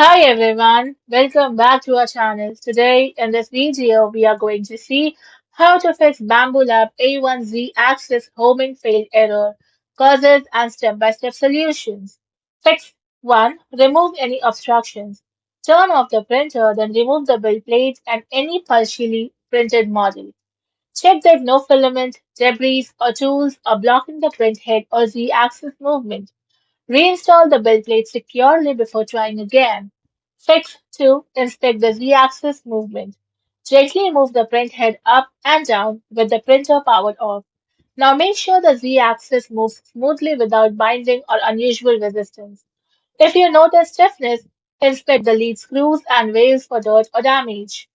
Hi everyone, welcome back to our channel. Today in this video we are going to see how to fix Bambu Lab A1Z axis homing failed error, causes and step-by-step solutions. Fix 1. Remove any obstructions. Turn off the printer, then remove the build plate and any partially printed model. Check that no filament, debris or tools are blocking the print head or Z-axis movement. Reinstall the build plate securely before trying again. Fix 2. Inspect the Z-axis movement. Gently move the print head up and down with the printer powered off. Now make sure the Z-axis moves smoothly without binding or unusual resistance. If you notice stiffness, inspect the lead screws and valves for dirt or damage.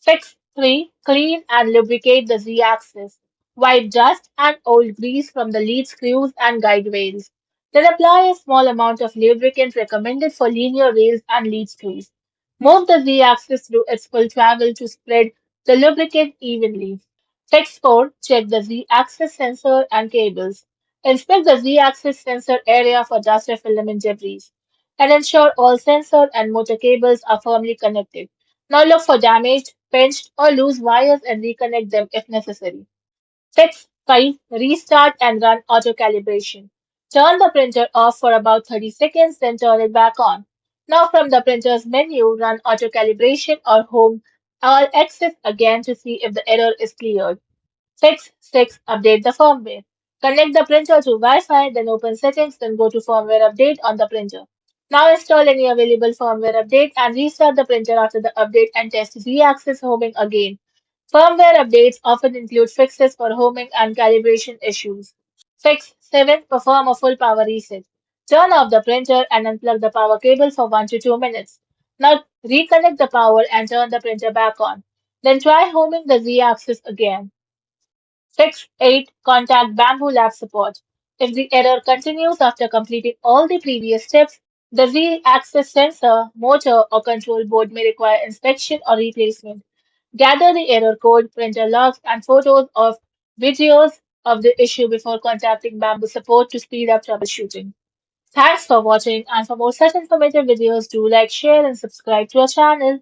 Fix 3. Clean and lubricate the Z-axis. Wipe dust and old grease from the lead screws and guide rails. Then apply a small amount of lubricant recommended for linear rails and lead screws. Move the Z-axis through its full travel to spread the lubricant evenly. Fix 4. Check the Z-axis sensor and cables. Inspect the Z-axis sensor area for dust or filament debris and ensure all sensor and motor cables are firmly connected. Now look for damaged, pinched, or loose wires and reconnect them if necessary. Fix 5. Restart and run auto calibration. Turn the printer off for about 30 seconds, then turn it back on. Now from the printer's menu, run auto calibration or home or exit again to see if the error is cleared. Fix 6. Update the firmware. Connect the printer to Wi-Fi, then open settings, then go to firmware update on the printer. Now install any available firmware update and restart the printer after the update and test Z-axis homing again. Firmware updates often include fixes for homing and calibration issues. Fix 7. Perform a full power reset. Turn off the printer and unplug the power cable for 1 to 2 minutes. Now reconnect the power and turn the printer back on. Then try homing the Z-axis again. Fix 8. Contact Bambu Lab support. If the error continues after completing all the previous steps, the Z-axis sensor, motor, or control board may require inspection or replacement. Gather the error code, printer logs, and photos of videos of the issue before contacting Bamboo support to speed up troubleshooting. Thanks for watching, and for more such informative videos, do like, share, and subscribe to our channel.